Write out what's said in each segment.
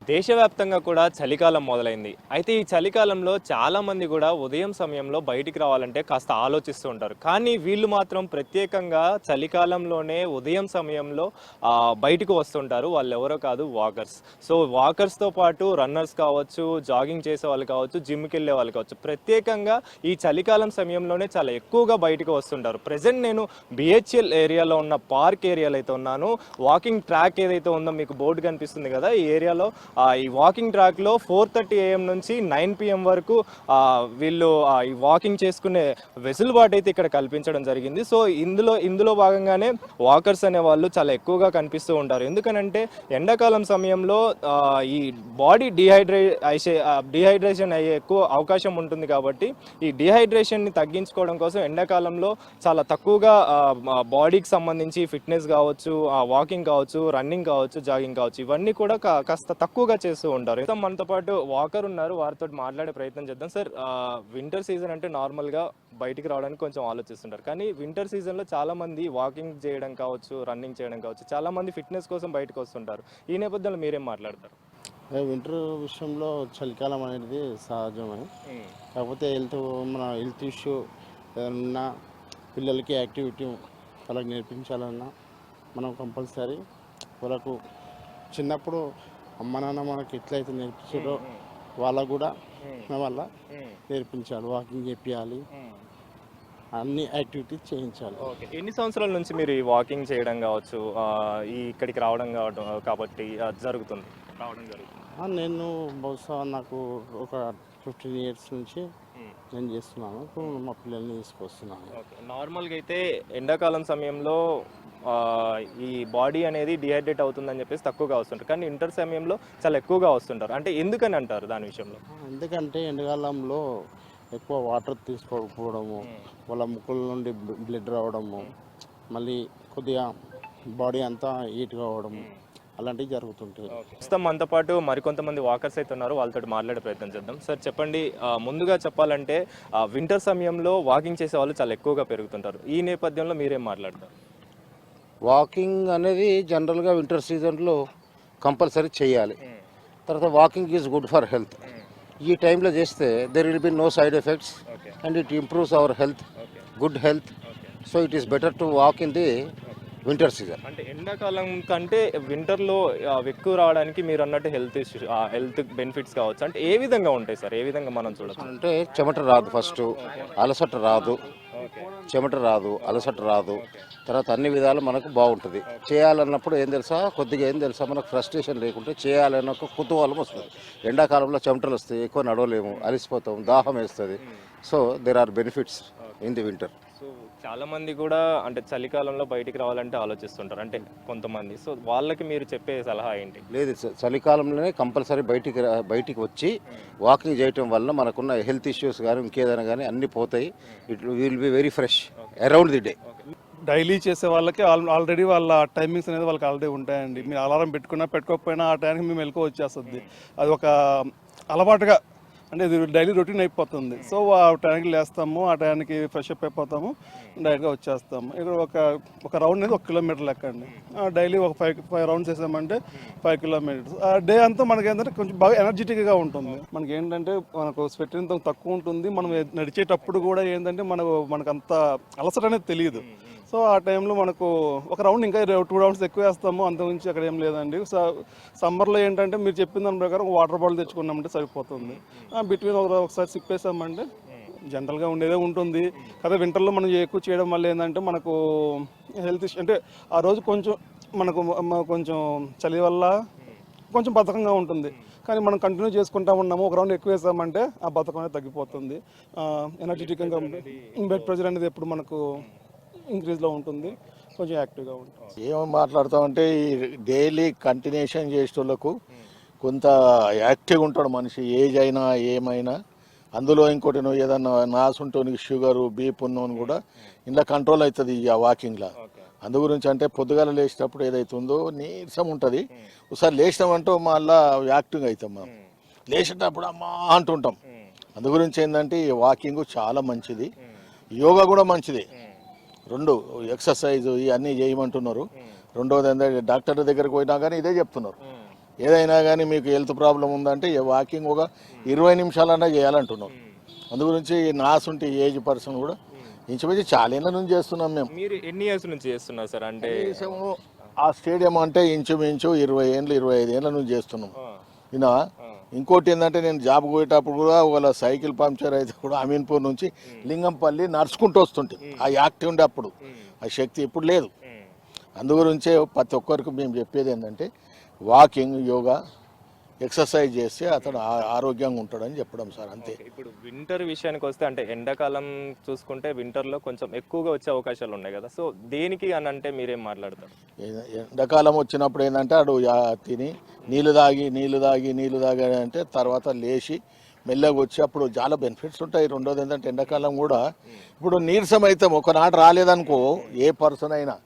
దేశవ్యాప్తంగా కూడా చలికాలం మొదలైంది. అయితే ఈ చలికాలంలో చాలామంది కూడా ఉదయం సమయంలో బయటికి రావాలంటే కాస్త ఆలోచిస్తూ ఉంటారు. కానీ వీళ్ళు మాత్రం ప్రత్యేకంగా చలికాలంలోనే ఉదయం సమయంలో బయటకు వస్తుంటారు. వాళ్ళెవరో కాదు, వాకర్స్. సో వాకర్స్‌తో పాటు రన్నర్స్ కావచ్చు, జాగింగ్ చేసేవాళ్ళు కావచ్చు, జిమ్‌కి వెళ్ళే వాళ్ళు కావచ్చు. ప్రత్యేకంగా ఈ చలికాలం సమయంలోనే చాలా ఎక్కువగా బయటకు వస్తుంటారు. ప్రెజెంట్ నేను బిహెచ్ఎల్ ఏరియాలో ఉన్న పార్క్ ఏరియాలో అయితే ఉన్నాను. వాకింగ్ ట్రాక్ ఏదైతే ఉందో మీకు బోర్డు కనిపిస్తుంది కదా, ఈ ఏరియాలో ఈ వాకింగ్ ట్రాక్లో 4:30 AM నుంచి 9 PM వరకు వీళ్ళు ఈ వాకింగ్ చేసుకునే వెసులుబాటు అయితే ఇక్కడ కల్పించడం జరిగింది. సో ఇందులో భాగంగానే వాకర్స్ అనే వాళ్ళు చాలా ఎక్కువగా కనిపిస్తూ ఉంటారు. ఎందుకనంటే ఎండాకాలం సమయంలో ఈ బాడీ డిహైడ్రేషన్ అయ్యే ఎక్కువ అవకాశం ఉంటుంది. కాబట్టి ఈ డిహైడ్రేషన్ని తగ్గించుకోవడం కోసం ఎండాకాలంలో చాలా తక్కువగా బాడీకి సంబంధించి ఫిట్నెస్ కావచ్చు, వాకింగ్ కావచ్చు, రన్నింగ్ కావచ్చు, జాగింగ్ కావచ్చు, ఇవన్నీ కూడా కాస్త తక్కువగా చేస్తూ ఉంటారు. మనతో పాటు వాకర్ ఉన్నారు, వారితో మాట్లాడే ప్రయత్నం చేద్దాం. సార్, వింటర్ సీజన్ అంటే నార్మల్గా బయటికి రావడానికి కొంచెం ఆలోచిస్తుంటారు. కానీ వింటర్ సీజన్లో చాలా మంది వాకింగ్ చేయడం కావచ్చు, రన్నింగ్ చేయడం కావచ్చు, చాలా మంది ఫిట్నెస్ కోసం బయటకు వస్తుంటారు. ఈ నేపథ్యంలో మీరేం మాట్లాడతారు? వింటర్ విషయంలో చలికాలం అనేది సహజమే. కాకపోతే మన హెల్త్ ఇష్యూ ఏదన్నా పిల్లలకి యాక్టివిటీ వాళ్ళకి నేర్పించాలన్నా మనం కంపల్సరీ వాళ్ళకు చిన్నప్పుడు అమ్మ నాన్న మనకి ఎట్లయితే నేర్పించారో వాళ్ళకు కూడా వల్ల నేర్పించాలి. వాకింగ్ చేయాలి, అన్ని యాక్టివిటీస్ చేయించాలి. ఓకే, ఎన్ని సంవత్సరాల నుంచి మీరు ఈ వాకింగ్ చేయడం కావచ్చు, ఇక్కడికి రావడం కాబట్టి రావడం జరుగుతుంది? నేను బహుశా నాకు ఒక 15 years నుంచి నేను చేస్తున్నాను. ఇప్పుడు మా పిల్లల్ని తీసుకొస్తున్నాను. నార్మల్గా అయితే ఎండాకాలం సమయంలో ఈ బాడీ అనేది డిహైడ్రేట్ అవుతుందని చెప్పేసి తక్కువగా వస్తుంటారు. కానీ వింటర్ సమయంలో చాలా ఎక్కువగా వస్తుంటారు. అంటే ఎందుకని అంటారు దాని విషయంలో? ఎందుకంటే ఎండాకాలంలో ఎక్కువ వాటర్ తీసుకోకపోవడము, వాళ్ళ ముక్కుల నుండి బ్లడ్ రావడము, మళ్ళీ కొద్దిగా బాడీ అంతా హీట్ కావడము, అలాంటివి జరుగుతుంటాయి. ప్రస్తుతం మనతో పాటు మరికొంతమంది వాకర్స్ అయితే ఉన్నారు, వాళ్ళతో మాట్లాడే ప్రయత్నం చేద్దాం. సార్ చెప్పండి, ముందుగా చెప్పాలంటే వింటర్ సమయంలో వాకింగ్ చేసే వాళ్ళు చాలా ఎక్కువగా పెరుగుతుంటారు. ఈ నేపథ్యంలో మీరేం మాట్లాడతారు? వాకింగ్ అనేది జనరల్గా వింటర్ సీజన్లో కంపల్సరీ చేయాలి. తర్వాత walking is good for health. ఈ టైంలో చేస్తే there will be no side effects and it improves our health, good health. So it is better to walk in the winter season. అంటే ఎండాకాలం కంటే వింటర్లో ఎక్కువ రావడానికి మీరు అన్నట్టు హెల్త్ బెనిఫిట్స్ కావచ్చు. అంటే ఏ విధంగా ఉంటాయి సార్? ఏ విధంగా మనం చూడొచ్చు? అంటే చెమట రాదు, ఫస్ట్ అలసట రాదు, చెమట రాదు, అలసట రాదు. తర్వాత అన్ని విధాలు మనకు బాగుంటుంది. చేయాలన్నప్పుడు కొద్దిగా ఏం తెలుసా మనకు ఫ్రస్ట్రేషన్ లేకుంటే చేయాలన్న ఒక కుతూహలం వస్తుంది. ఎండాకాలంలో చెమటలు వస్తాయి, ఎక్కువ నడవలేము, అలసిపోతాం, దాహం వేస్తుంది. So there are benefits in the winter. సో చాలా మంది కూడా అంటే చలికాలంలో బయటికి రావాలంటే ఆలోచిస్తుంటారు, అంటే కొంతమంది. సో వాళ్ళకి మీరు చెప్పే సలహా ఏంటి? లేదు, చలికాలంలోనే కంపల్సరీ బయటికి వచ్చి వాకింగ్ చేయటం వల్ల మనకున్న హెల్త్ ఇష్యూస్ కానీ ఇంకేదైనా కానీ అన్నీ పోతాయి. It will be very fresh around the day. Daily చేసే వాళ్ళకి ఆల్రెడీ వాళ్ళ టైమింగ్స్ అనేది వాళ్ళకి ఆల్రెడీ ఉంటాయండి. మీరు అలారం పెట్టుకోకపోయినా ఆ టైంకి మేము మెలకు వచ్చేస్తుంది. అది ఒక అలవాటుగా, అంటే ఇది డైలీ రొటీన్ అయిపోతుంది. సో ఆ టైంకి లేస్తాము, ఆ టైంకి ఫ్రెష్ అప్ అయిపోతాము, డైరెక్ట్గా వచ్చేస్తాము. ఇక్కడ ఒక రౌండ్ అనేది 1 kilometer లెక్క అండి. డైలీ ఒక 5 rounds వేసామంటే 5 kilometers. ఆ డే అంతా మనకి ఏంటంటే కొంచెం బాగా ఎనర్జెటిక్గా ఉంటుంది. మనకి ఏంటంటే మనకు స్వెట్ ఎంత తక్కువ ఉంటుంది. మనం నడిచేటప్పుడు కూడా ఏంటంటే మనకు అంత అలసట అనేది తెలియదు. సో ఆ టైంలో మనకు ఒక రౌండ్ ఇంకా 2 rounds ఎక్కువ వేస్తాము, అంతకుమించి అక్కడ ఏం లేదండి. సమ్మర్లో ఏంటంటే మీరు చెప్పిన దాని ప్రకారం వాటర్ బాటిల్ తెచ్చుకున్నామంటే సరిపోతుంది. బిట్వీన్ ఒకసారి సిప్ వేసామంటే జనరల్గా ఉండేదే ఉంటుంది. కదా వింటర్లో మనం ఎక్కువ చేయడం వల్ల ఏంటంటే మనకు హెల్త్ ఇష్యూ, అంటే ఆ రోజు కొంచెం చలి వల్ల కొంచెం బద్ధకంగా ఉంటుంది. కానీ మనం కంటిన్యూ చేసుకుంటా ఉన్నాము, ఒక రౌండ్ ఎక్కువ వేసామంటే ఆ బద్ధకం అనేది తగ్గిపోతుంది. ఎనర్జెటిక్గా బ్లడ్ ప్రెషర్ అనేది ఎప్పుడు మనకు ఇంక్రీజ్లో ఉంటుంది, కొంచెం యాక్టివ్గా ఉంటుంది. ఏం మాట్లాడతామంటే ఈ డైలీ కంటిన్యూషన్ చేసేటోళ్ళకు కొంత యాక్టివ్గా ఉంటాడు మనిషి, ఏజ్ అయినా ఏమైనా. అందులో ఇంకోటి నువ్వు ఏదన్నా నాసుంటోని షుగరు బీపీ ఉన్నోని కూడా ఇంట్లో కంట్రోల్ అవుతుంది ఆ వాకింగ్లో. అందు గురించి అంటే పొద్దుగాల లేచేటప్పుడు ఏదైతుందో నీరసం ఉంటుంది. ఒకసారి లేచినామంటూ మళ్ళీ యాక్టివ్గా అవుతాం. మనం లేచేటప్పుడు అమ్మా అంటుంటాం. అందు గురించి ఏంటంటే ఈ వాకింగ్ చాలా మంచిది, యోగా కూడా మంచిది. 2 ఎక్సర్సైజ్ ఇవన్నీ చేయమంటున్నారు. రెండోది ఏంటంటే డాక్టర్ దగ్గరికి పోయినా కానీ ఇదే చెప్తున్నారు, ఏదైనా కానీ మీకు హెల్త్ ప్రాబ్లం ఉందంటే వాకింగ్ ఒక 20 నిమిషాలన్నా చేయాలంటున్నాం. అందు గురించి నాసుంటి ఏజ్ పర్సన్ కూడా ఇంచుమించు చాలా ఏళ్ళ నుంచి చేస్తున్నాం మేము. మీరు ఎన్ని ఇయర్స్ నుంచి చేస్తున్నారు సార్? అంటే కనీసము ఆ స్టేడియం అంటే ఇంచుమించు 20 ఏళ్ళు 25 ఏళ్ళ నుంచి చేస్తున్నాం. ఇలా ఇంకోటి ఏంటంటే నేను జాబ్ పోయేటప్పుడు కూడా ఒకవేళ సైకిల్ పంక్చర్ అయితే కూడా అమీన్పూర్ నుంచి లింగంపల్లి నడుచుకుంటూ వస్తుంటే ఆ యాక్టివ్ ఉండే అప్పుడు ఆ శక్తి ఇప్పుడు లేదు. అందు గురించే ప్రతి ఒక్కరికి మేము చెప్పేది ఏంటంటే వాకింగ్, యోగా, ఎక్సర్సైజ్ చేస్తే అతను ఆరోగ్యంగా ఉంటాడని చెప్పడం సార్, అంతే. ఇప్పుడు వింటర్ విషయానికి వస్తే అంటే ఎండాకాలం చూసుకుంటే వింటర్లో కొంచెం ఎక్కువగా వచ్చే అవకాశాలు ఉన్నాయి కదా, సో దేనికి అని అంటే మీరేం మాట్లాడతారు? ఎండాకాలం వచ్చినప్పుడు ఏంటంటే అడు తిని నీళ్ళు తాగి అంటే తర్వాత లేచి మెల్లగా వచ్చి అప్పుడు చాలా బెనిఫిట్స్ ఉంటాయి. రెండోది ఏంటంటే ఎండాకాలం కూడా ఇప్పుడు నీరసం అయితే ఒకనాడు రాలేదనుకో, ఏ పర్సన్ అయినా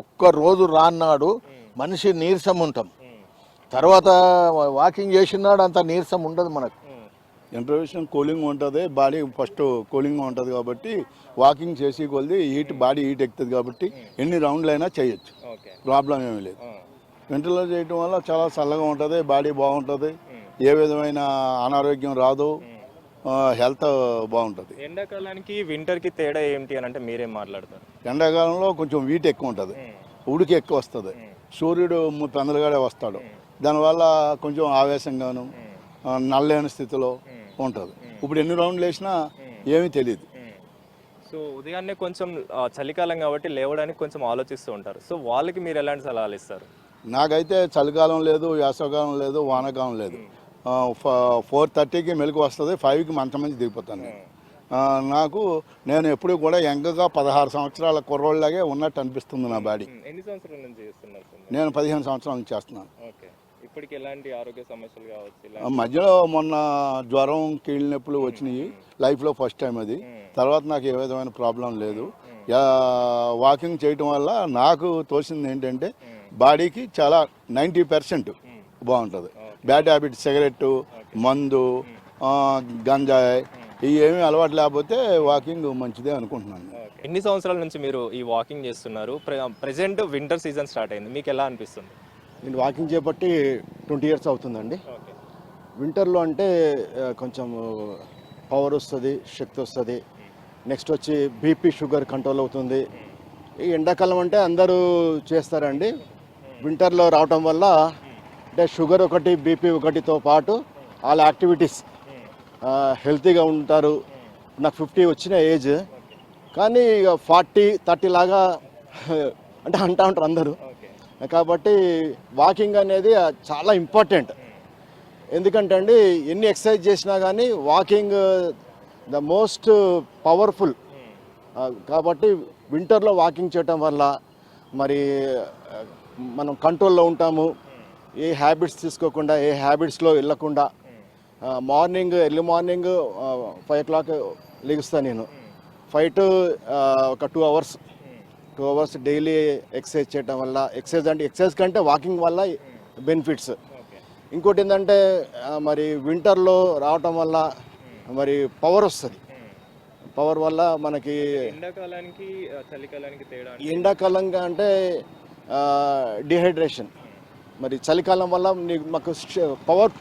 ఒక్కరోజు రాన్నాడు మనిషి నీరసం ఉంటాం, తర్వాత వాకింగ్ చేసినాడు అంత నీరసం ఉండదు మనకు. ఇంప్రవేషన్ కూలింగ్ ఉంటుంది, బాడీ ఫస్ట్ కూలింగ్గా ఉంటుంది కాబట్టి వాకింగ్ చేసి కొద్ది బాడీ హీట్ ఎక్కుతుంది కాబట్టి ఎన్ని రౌండ్లు అయినా చేయొచ్చు, ప్రాబ్లం ఏమీ లేదు. వింటర్లో చేయటం వల్ల చాలా చల్లగా ఉంటుంది, బాడీ బాగుంటుంది, ఏ విధమైన అనారోగ్యం రాదు, హెల్త్ బాగుంటుంది. ఎండాకాలానికి వింటర్కి తేడా ఏంటి అని అంటే మీరేం మాట్లాడతారు? ఎండాకాలంలో కొంచెం వీట్ ఎక్కువ ఉంటుంది, ఉడికి ఎక్కువ వస్తుంది, సూర్యుడు పెందలుగాడే వస్తాడు, దానివల్ల కొంచెం ఆవేశంగాను నల్లేని స్థితిలో ఉంటుంది. ఇప్పుడు ఎన్ని రౌండ్లు వేసినా ఏమీ తెలియదు. సో ఉదయాన్నే కొంచెం చలికాలం కాబట్టి లేవడానికి కొంచెం ఆలోచిస్తూ ఉంటారు, సో వాళ్ళకి మీరు ఎలాంటి సలహాలు ఇస్తారు? నాకైతే చలికాలం లేదు, వేసవకాలం లేదు, వానాకాలం లేదు. 4:30కి మెలకు వస్తుంది, 5కి మంచం నుంచి దిగిపోతాను. నేను ఎప్పుడు కూడా యంగ్గా 16 సంవత్సరాల కుర్రోళ్ళలాగే ఉన్నట్టు అనిపిస్తుంది నా బాడీ. ఎన్ని సంవత్సరాల నుంచి చేస్తున్నారు? నేను 15 సంవత్సరాల నుంచి చేస్తున్నాను. ఇప్పటికి ఎలాంటి ఆరోగ్య సమస్యలు కావచ్చు? మధ్యలో మొన్న జ్వరం, కీళ్ళ నొప్పులు వచ్చినాయి, లైఫ్లో ఫస్ట్ టైం అది. తర్వాత నాకు ఏ విధమైన ప్రాబ్లం లేదు. వాకింగ్ చేయటం వల్ల నాకు తోచింది ఏంటంటే బాడీకి చాలా 90% బాగుంటుంది. బ్యాడ్ హ్యాబిట్, సిగరెట్టు, మందు, గంజాయి ఇవి ఏమీ అలవాటు లేకపోతే వాకింగ్ మంచిదే అనుకుంటున్నాను. ఎన్ని సంవత్సరాల నుంచి మీరు ఈ వాకింగ్ చేస్తున్నారు? ప్రెసెంట్ వింటర్ సీజన్ స్టార్ట్ అయింది, మీకు ఎలా అనిపిస్తుంది? నేను వాకింగ్ చేపట్టి 20 ఇయర్స్ అవుతుందండి. వింటర్లో అంటే కొంచెం పవర్ వస్తుంది, శక్తి వస్తుంది. నెక్స్ట్ వచ్చి బీపీ, షుగర్ కంట్రోల్ అవుతుంది. ఈ ఎండాకాలం అంటే అందరూ చేస్తారండి. వింటర్లో రావటం వల్ల అంటే షుగర్ ఒకటి, బీపీ ఒకటితో పాటు వాళ్ళ యాక్టివిటీస్ హెల్తీగా ఉంటారు. నాకు 50 వచ్చిన ఏజ్, కానీ ఇక 40-30 లాగా అంటే అంటూ ఉంటారు అందరూ. కాబట్టి వాకింగ్ అనేది చాలా ఇంపార్టెంట్. ఎందుకంటే అండి ఎన్ని ఎక్సర్సైజ్ చేసినా కానీ వాకింగ్ ద మోస్ట్ పవర్ఫుల్. కాబట్టి వింటర్లో వాకింగ్ చేయటం వల్ల మరి మనం కంట్రోల్లో ఉంటాము. ఏ హ్యాబిట్స్ తీసుకోకుండా, ఏ హ్యాబిట్స్లో వెళ్ళకుండా ఎర్లీ మార్నింగ్ 5 o'clock లెగుస్తాను నేను. 5 to ఒక 2 అవర్స్ డైలీ ఎక్సర్సైజ్ చేయడం వల్ల, ఎక్సర్సైజ్ కంటే వాకింగ్ వల్ల బెనిఫిట్స్. ఇంకోటి ఏంటంటే మరి వింటర్లో రావటం వల్ల మరి పవర్ వస్తుంది. పవర్ వల్ల మనకి ఎండాకాలానికి చలికాలానికి తేడా? ఎండాకాలంగా అంటే డిహైడ్రేషన్, మరి చలికాలం వల్ల మాకు పవర్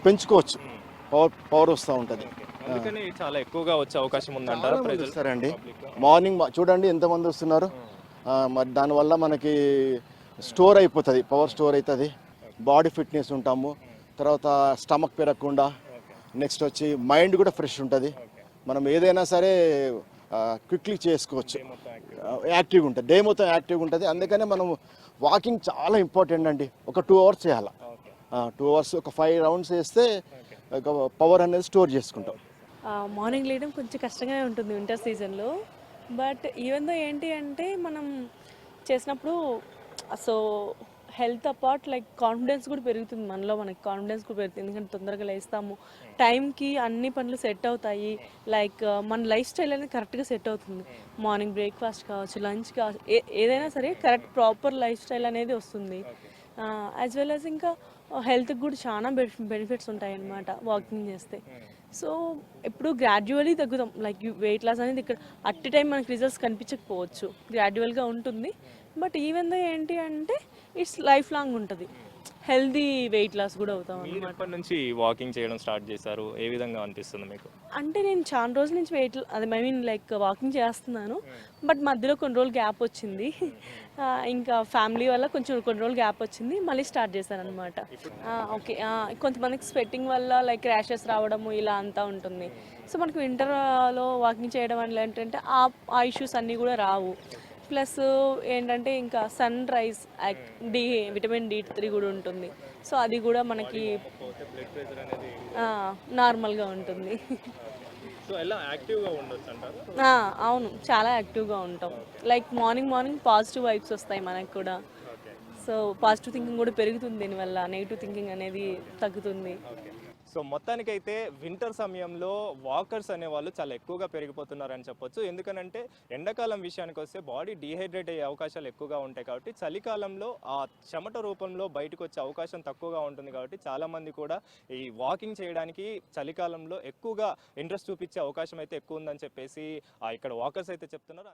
పెంచుకోవచ్చు, పవర్ వస్తూ ఉంటుంది. అందుకని చాలా ఎక్కువగా వచ్చే అవకాశం ఉందంటారా? వస్తారండి మార్నింగ్ చూడండి ఎంతమంది వస్తున్నారు. మరి దానివల్ల మనకి స్టోర్ అయిపోతుంది, పవర్ స్టోర్ అవుతుంది, బాడీ ఫిట్నెస్ ఉంటాము. తర్వాత స్టమక్ పెరగకుండా, నెక్స్ట్ వచ్చి మైండ్ కూడా ఫ్రెష్ ఉంటుంది. మనం ఏదైనా సరే క్విక్లీ చేసుకోవచ్చు, యాక్టివ్గా ఉంటుంది, డే మొత్తం యాక్టివ్గా ఉంటుంది. అందుకనే మనం వాకింగ్ చాలా ఇంపార్టెంట్ అండి. ఒక 2 hours చేయాలి. 2 hours ఒక 5 rounds వేస్తే పవర్ అనేది స్టోర్ చేసుకుంటాం. మార్నింగ్ లేయడం కొంచెం కష్టంగానే ఉంటుంది వింటర్ సీజన్లో. బట్ ఈవెన్ దో ఏంటి అంటే మనం చేసినప్పుడు so health apart like confidence కూడా పెరుగుతుంది మనలో, మనకి కాన్ఫిడెన్స్ కూడా పెరుగుతుంది. ఎందుకంటే తొందరగా లేస్తాము, టైంకి అన్ని పనులు సెట్ అవుతాయి. లైక్ మన లైఫ్ స్టైల్ అనేది కరెక్ట్గా సెట్ అవుతుంది. మార్నింగ్ బ్రేక్ఫాస్ట్ కావచ్చు, లంచ్ కావచ్చు, ఏదైనా సరే కరెక్ట్ ప్రాపర్ లైఫ్ స్టైల్ అనేది వస్తుంది. యాజ్ వెల్ యాజ్ ఇంకా హెల్త్కి కూడా చాలా బెనిఫిట్స్ ఉంటాయి అన్నమాట వాకింగ్ చేస్తే. సో ఇప్పుడు గ్రాడ్యువల్లీ తగ్గుతాం. లైక్ వెయిట్ లాస్ అనేది ఇక్కడ అట్ టైం మనకి రిజల్ట్స్ కనిపించకపోవచ్చు, గ్రాడ్యువల్గా ఉంటుంది. బట్ ఈవెన్ దో ఏంటి అంటే ఇట్స్ లైఫ్ లాంగ్ ఉంటుంది. హెల్దీ వెయిట్ లాస్ కూడా అవుతాం మీరు అన్నమాట. ఎప్పటి నుంచి వాకింగ్ చేయడం స్టార్ట్ చేశారు? ఏ విధంగా అనిపిస్తుంది మీకు? అంటే నేను చాలా రోజుల నుంచి ఐ మీన్ లైక్ వాకింగ్ చేస్తున్నాను, బట్ మధ్యలో కొన్ని రోజులు గ్యాప్ వచ్చింది. ఇంకా ఫ్యామిలీ వల్ల కొన్ని రోజులు గ్యాప్ వచ్చింది, మళ్ళీ స్టార్ట్ చేశాను అనమాట. ఓకే, కొంతమందికి స్వెట్టింగ్ వల్ల లైక్ ర్యాషెస్ రావడము ఇలా అంతా ఉంటుంది. సో మనకు వింటర్లో వాకింగ్ చేయడం వల్ల ఏంటంటే ఆ ఇష్యూస్ అన్నీ కూడా రావు. ప్లస్ ఏంటంటే ఇంకా సన్ రైజ్ విటమిన్ D3 కూడా ఉంటుంది. సో అది కూడా మనకి నార్మల్గా ఉంటుంది. సో ఎలా యాక్టివ్గా ఉండొచ్చు అంటారు? అవును, చాలా యాక్టివ్గా ఉంటాం. లైక్ మార్నింగ్ పాజిటివ్ వైబ్స్ వస్తాయి మనకు కూడా. సో పాజిటివ్ థింకింగ్ కూడా పెరుగుతుంది దీనివల్ల, నెగిటివ్ థింకింగ్ అనేది తగ్గుతుంది. సో మొత్తానికైతే వింటర్ సమయంలో వాకర్స్ అనేవాళ్ళు చాలా ఎక్కువగా పెరిగిపోతున్నారని చెప్పొచ్చు. ఎందుకనంటే ఎండాకాలం విషయానికి వస్తే బాడీ డీహైడ్రేట్ అయ్యే అవకాశాలు ఎక్కువగా ఉంటాయి కాబట్టి చలికాలంలో ఆ చెమట రూపంలో బయటకు వచ్చే అవకాశం తక్కువగా ఉంటుంది కాబట్టి చాలామంది కూడా ఈ వాకింగ్ చేయడానికి చలికాలంలో ఎక్కువగా ఇంట్రెస్ట్ చూపించే అవకాశం అయితే ఎక్కువ ఉందని చెప్పేసి ఇక్కడ వాకర్స్ అయితే చెప్తున్నారు.